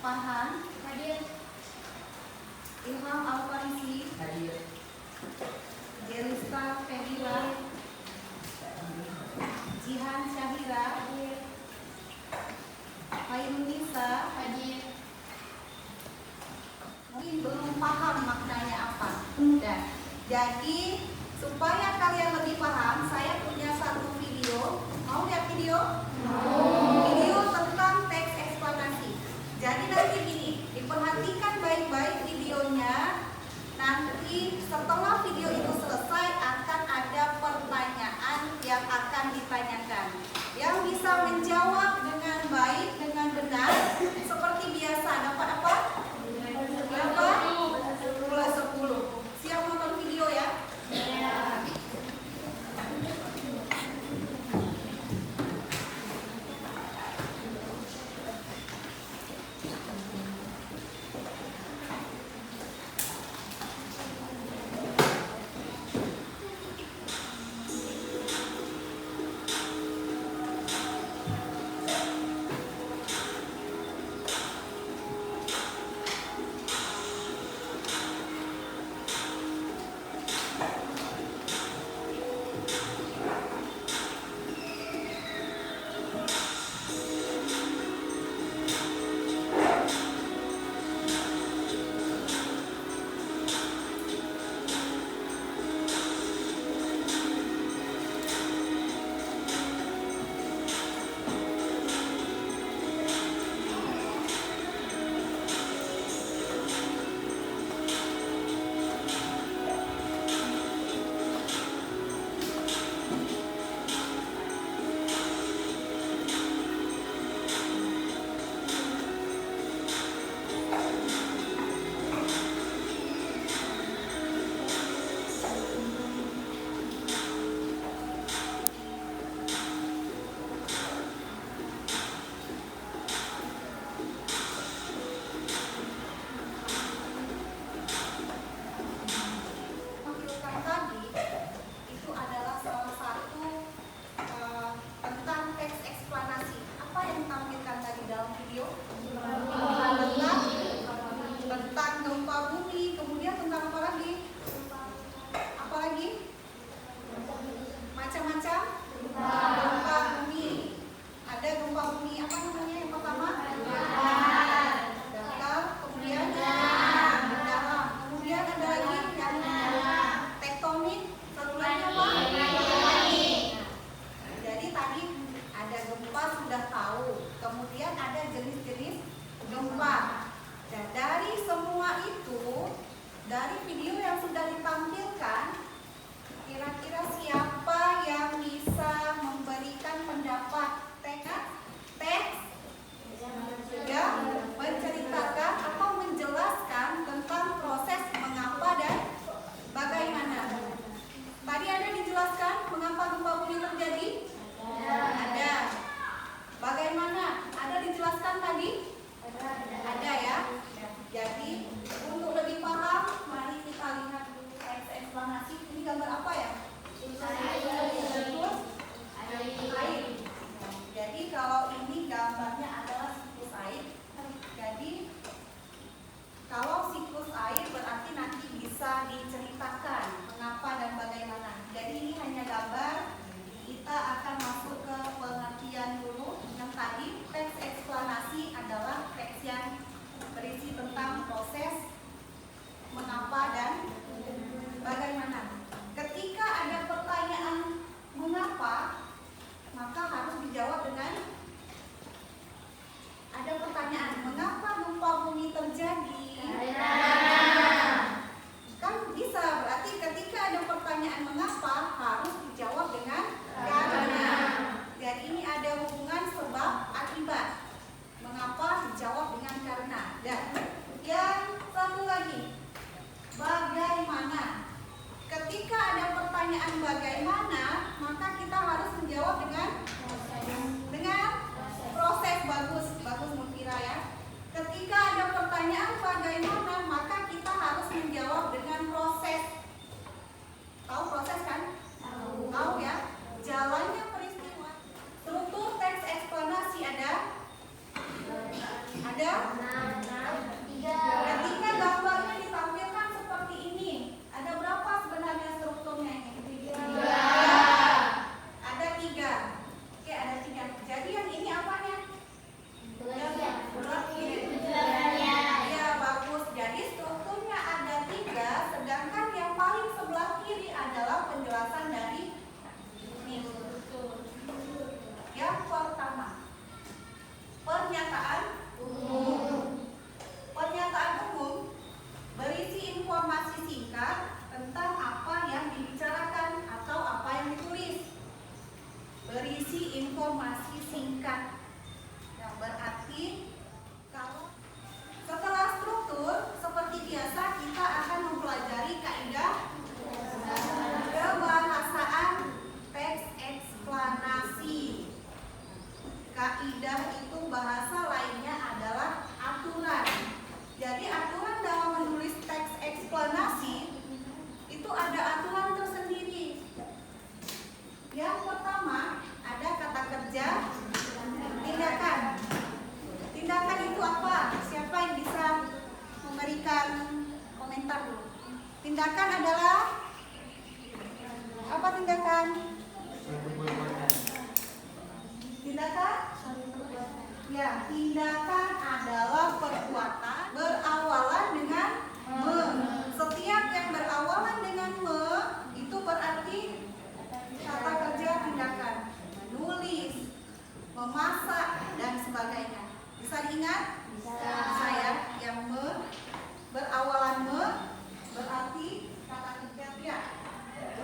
Farhan. Hadir. Ilham Al-Farisi. Hadir. Delista Fedila. Jihan Syahira. Hadir. Hairunisa. Hadir. Mungkin belum paham maknanya apa. Jadi supaya kalian lebih paham, saya punya satu video. Mau lihat video? Video tentang teks eksplanasi. Jadi nanti gini, diperhatikan baik-baik videonya. Nanti setelah video itu selesai akan ada pertanyaan yang akan ditanyakan. Yang bisa menjawab dengan baik, dengan benar, seperti biasa dapat apa? Berapa? 10. Siap nonton video ya? ada Ketika gambarnya ditampilkan seperti ini, ada berapa sebenarnya strukturnya ini? Ada 3. Oke, ada 3. Jadi yang ini apanya? Ya, bagus. Jadi strukturnya ada 3, sedangkan yang paling sebelah kiri adalah penjelasan dari ini. Yang pertama, pernyataan umum. Pernyataan umum berisi informasi singkat tentang apa yang dibicarakan atau apa yang ditulis. Berisi informasi singkat. Yang berarti kalau setelah struktur seperti biasa kita akan mempelajari kaidah kebahasaan teks eksplanasi. Kaidah itu bahasa lainnya adalah aturan. Jadi aturan dalam menulis teks eksplanasi itu ada aturan tersendiri. Yang pertama ada kata kerja, tindakan. Tindakan itu apa? Siapa yang bisa memberikan komentar dulu? Tindakan adalah apa tindakan? Tindakan? Ya, tindakan adalah perbuatan berawalan dengan me. Setiap yang berawalan dengan me itu berarti kata kerja tindakan. Menulis, memasak, dan sebagainya. Bisa diingat? Saya yang me berawalan me berarti kata kerja ya.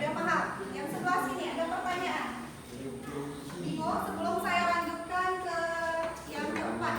Udah paham? Yang sebelah sini ada pertanyaan. Ibu, sebelum saya lanjutkan ke yang keempat,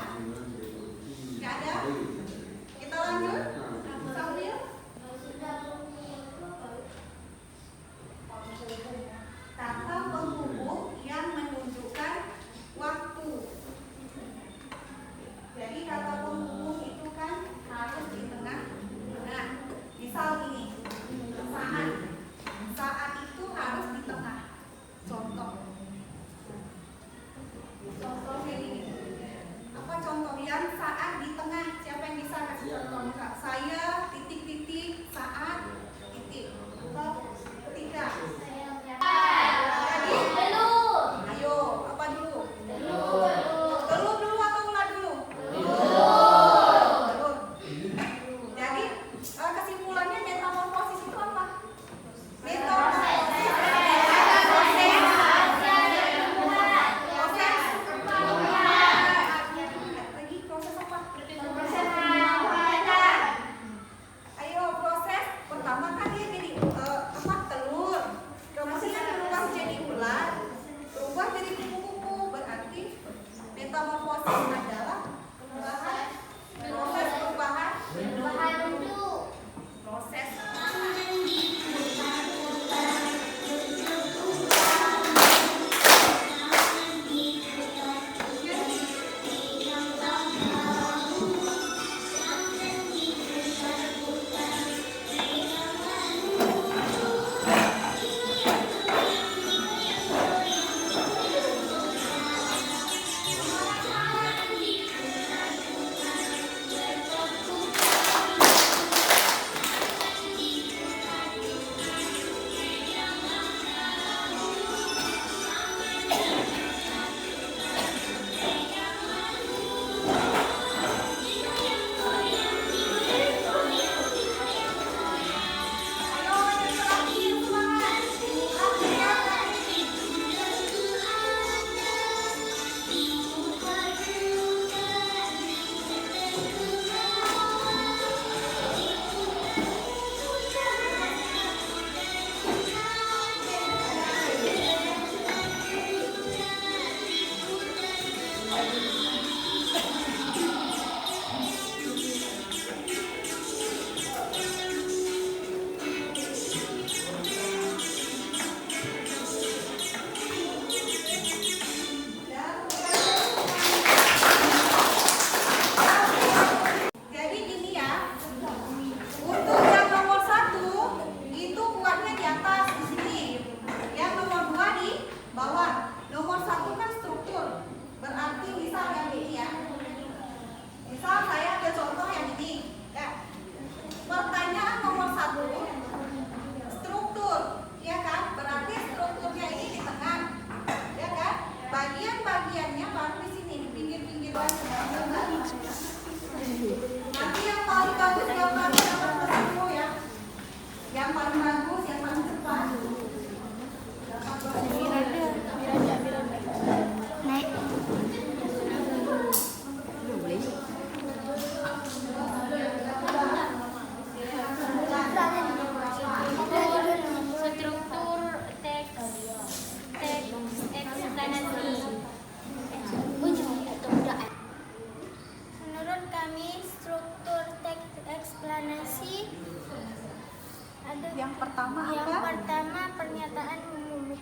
Yang pertama Yang apa? pertama pernyataan umum.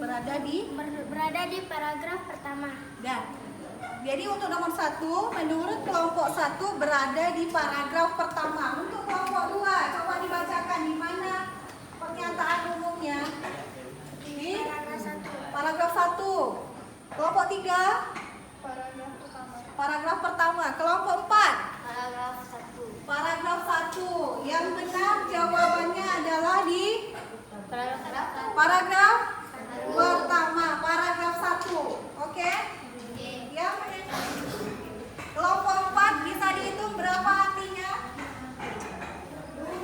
Berada di Paragraf pertama. Dan jadi untuk nomor 1, menurut kelompok 1 berada di paragraf pertama. Untuk kelompok 2, coba dibacakan di mana pernyataan umumnya. Di paragraf 1. Kelompok 3, paragraf pertama. Kelompok 4, paragraf 1. Yang benar jawabannya adalah di paragraf pertama, paragraf 1. Oke? Yang kelompok 4 bisa dihitung berapa artinya?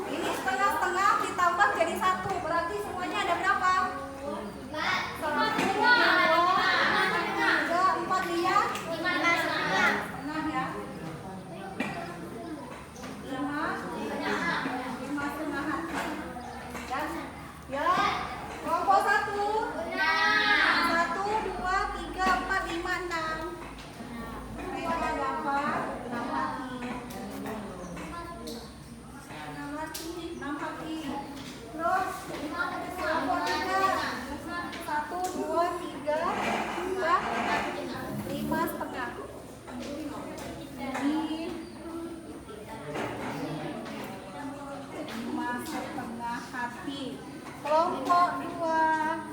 Ini setengah-setengah ditambah jadi 1. Berarti semuanya ada berapa? 1, 2, 3, 4, 5. Setengah ya. 5 setengahan. Ya. Kelompok 1. 1, 2, 3, 4, 5, 6. Mereka dapat 6 hati. 6 hati. Terus kelompok 3. 1, 2, 3, 4, 5 setengah. Ini 5 setengah hati. Kelompok 2.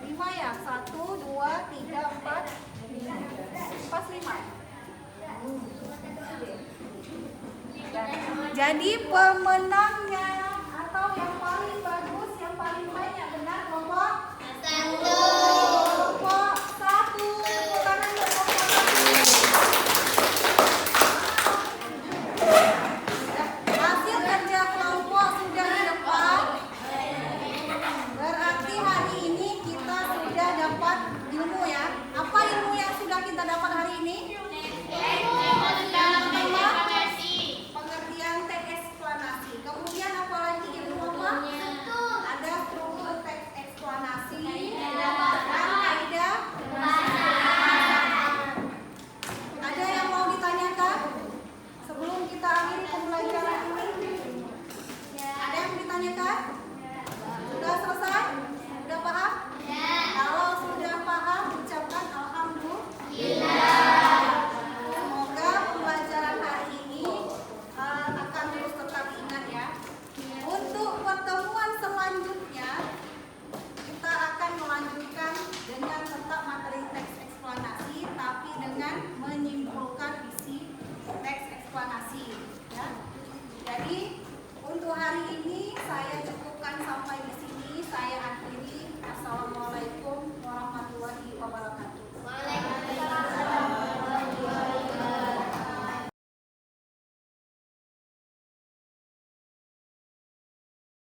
5 ya? 1, 2, 3, 4, pas 5. Jadi pemenang